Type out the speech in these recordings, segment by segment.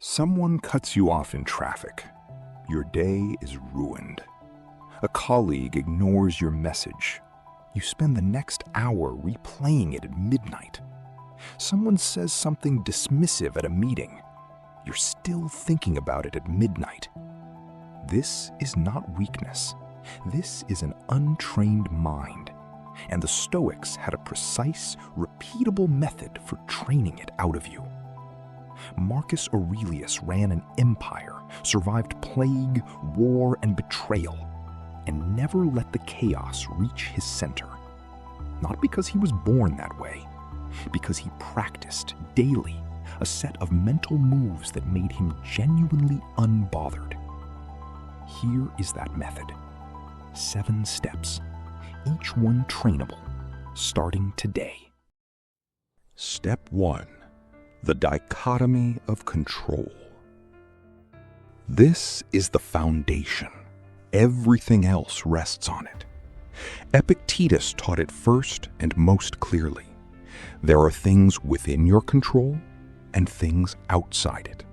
Someone cuts you off in traffic. Your day is ruined. A colleague ignores your message. You spend the next hour replaying it at midnight. Someone says something dismissive at a meeting. You're still thinking about it at midnight. This is not weakness. This is an untrained mind. And the Stoics had a precise, repeatable method for training it out of you. Marcus Aurelius ran an empire, survived plague, war, and betrayal, and never let the chaos reach his center. Not because he was born that way, because he practiced daily a set of mental moves that made him genuinely unbothered. Here is that method. 7 steps, each one trainable, starting today. Step 1. The dichotomy of control. This is the foundation. Everything else rests on it. Epictetus taught it first and most clearly. There are things within your control and things outside it.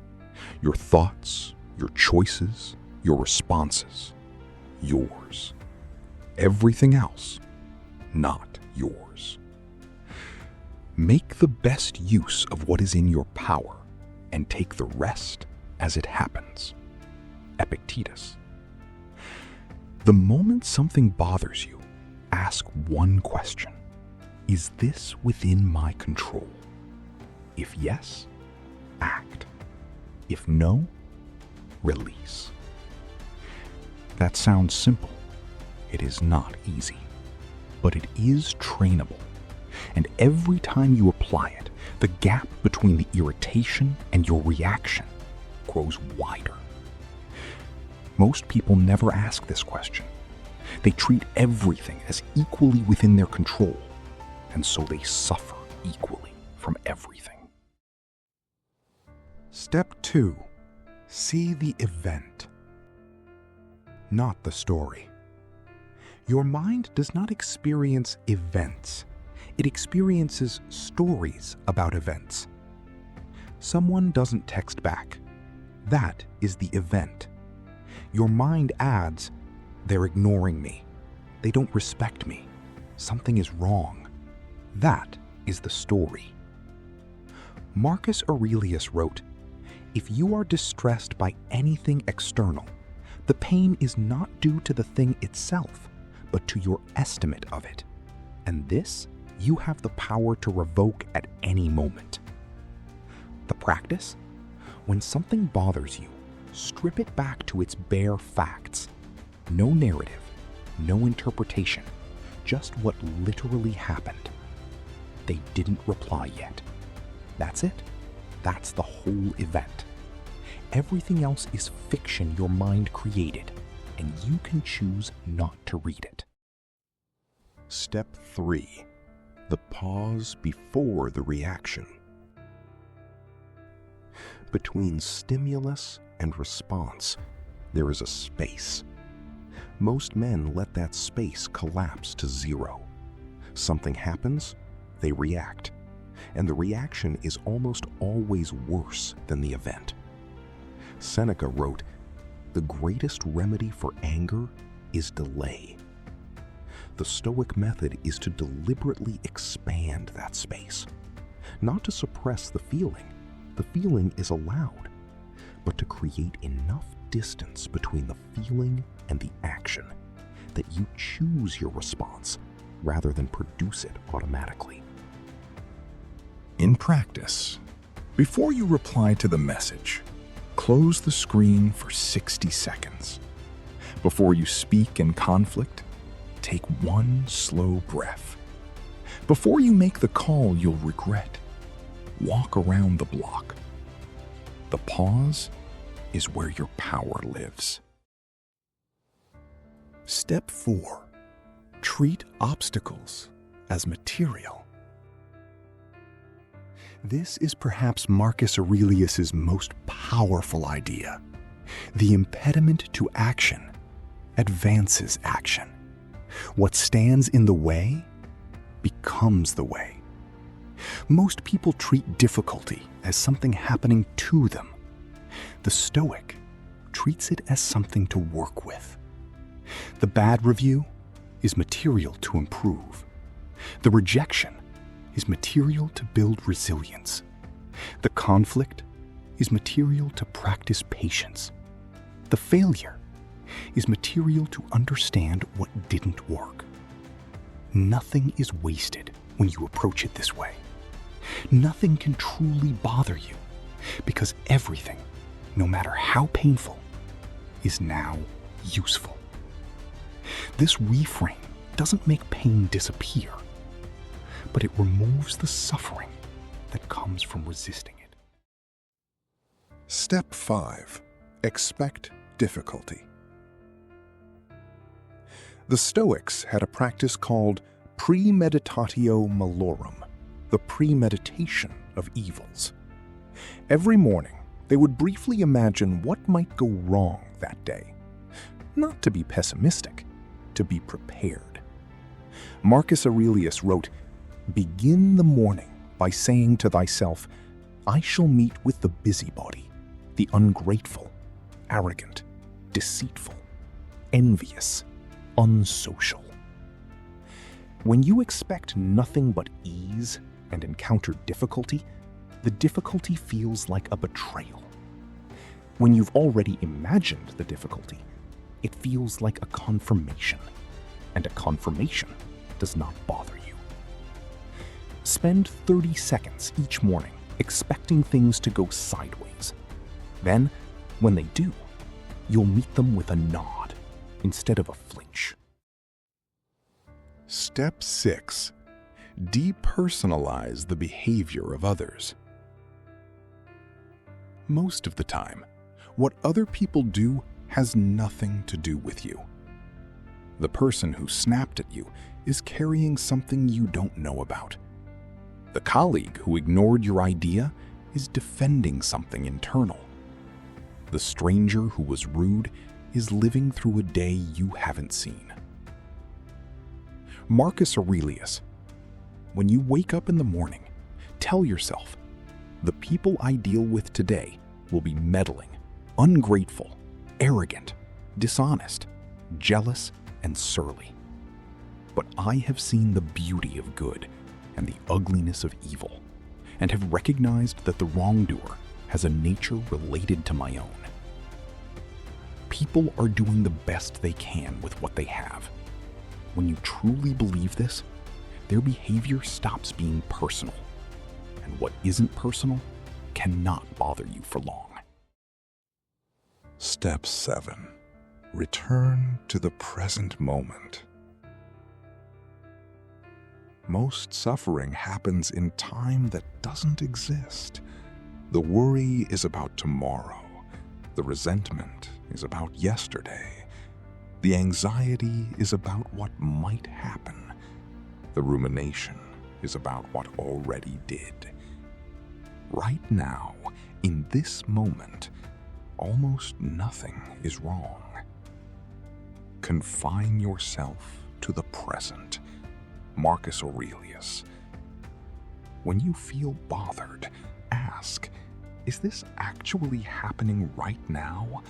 Your thoughts, your choices, your responses. Yours. Everything else, not yours. Make the best use of what is in your power and take the rest as it happens. Epictetus. The moment something bothers you, ask one question. Is this within my control? If yes, act. If no, release. That sounds simple. It is not easy, but it is trainable. And every time you apply it, the gap between the irritation and your reaction grows wider. Most people never ask this question. They treat everything as equally within their control, and so they suffer equally from everything. Step 2. See the event, not the story. Your mind does not experience events. It experiences stories about events. Someone doesn't text back. That is the event. Your mind adds, they're ignoring me. They don't respect me. Something is wrong. That is the story. Marcus Aurelius wrote, if you are distressed by anything external, the pain is not due to the thing itself, but to your estimate of it. And this you have the power to revoke at any moment. The practice? When something bothers you, strip it back to its bare facts. No narrative, no interpretation, just what literally happened. They didn't reply yet. That's it. That's the whole event. Everything else is fiction your mind created, and you can choose not to read it. Step 3. The pause before the reaction. Between stimulus and response, there is a space. Most men let that space collapse to 0. Something happens, they react, and the reaction is almost always worse than the event. Seneca wrote, "The greatest remedy for anger is delay." The Stoic method is to deliberately expand that space, not to suppress the feeling. The feeling is allowed, but to create enough distance between the feeling and the action that you choose your response rather than produce it automatically. In practice, before you reply to the message, close the screen for 60 seconds. Before you speak in conflict, take one slow breath. Before you make the call you'll regret, walk around the block. The pause is where your power lives. Step 4. Treat obstacles as material. This is perhaps Marcus Aurelius's most powerful idea. The impediment to action advances action. What stands in the way becomes the way. Most people treat difficulty as something happening to them, The Stoic treats it as something to work with. The bad review is material to improve. The rejection is material to build resilience. The conflict is material to practice patience. The failure is material to understand what didn't work. Nothing is wasted when you approach it this way. Nothing can truly bother you because everything, no matter how painful, is now useful. This reframe doesn't make pain disappear, but it removes the suffering that comes from resisting it. Step 5. Expect difficulty. The Stoics had a practice called premeditatio malorum, the premeditation of evils. Every morning, they would briefly imagine what might go wrong that day. Not to be pessimistic, to be prepared. Marcus Aurelius wrote, "Begin the morning by saying to thyself, I shall meet with the busybody, the ungrateful, arrogant, deceitful, envious, unsocial." When you expect nothing but ease and encounter difficulty, the difficulty feels like a betrayal. When you've already imagined the difficulty, it feels like a confirmation, and a confirmation does not bother you. Spend 30 seconds each morning expecting things to go sideways. Then, when they do, you'll meet them with a nod instead of a flinch. Step 6. Depersonalize the behavior of others. Most of the time, what other people do has nothing to do with you. The person who snapped at you is carrying something you don't know about. The colleague who ignored your idea is defending something internal. The stranger who was rude is living through a day you haven't seen. Marcus Aurelius: when you wake up in the morning, tell yourself, the people I deal with today will be meddling, ungrateful, arrogant, dishonest, jealous, and surly. But I have seen the beauty of good and the ugliness of evil, and have recognized that the wrongdoer has a nature related to my own. People are doing the best they can with what they have. When you truly believe this, their behavior stops being personal, and what isn't personal cannot bother you for long. Step 7. Return to the present moment. Most suffering happens in time that doesn't exist. The worry is about tomorrow. The resentment is about yesterday. The anxiety is about what might happen. The rumination is about what already did. Right now, in this moment, almost nothing is wrong. Confine yourself to the present. Marcus Aurelius. When you feel bothered, ask, is this actually happening right now?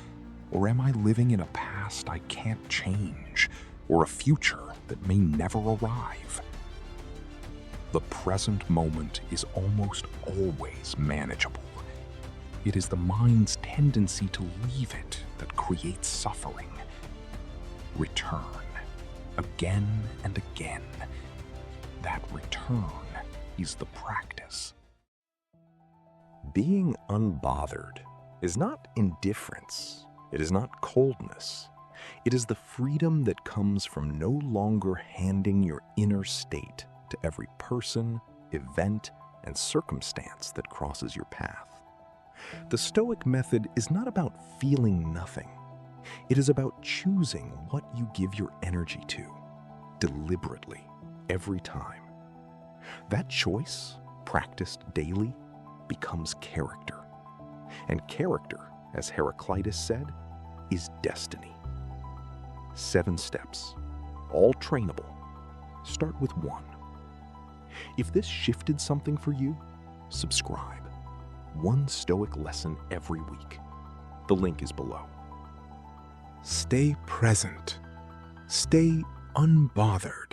Or am I living in a past I can't change, or a future that may never arrive? The present moment is almost always manageable. It is the mind's tendency to leave it that creates suffering. Return, again and again. That return is the practice. Being unbothered is not indifference. It is not coldness. It is the freedom that comes from no longer handing your inner state to every person, event, and circumstance that crosses your path. The Stoic method is not about feeling nothing. It is about choosing what you give your energy to, deliberately, every time. That choice, practiced daily, becomes character. And character, as Heraclitus said, is destiny. 7 steps, all trainable. Start with 1. If this shifted something for you, subscribe. 1 Stoic lesson every week. The link is below. Stay present. Stay unbothered.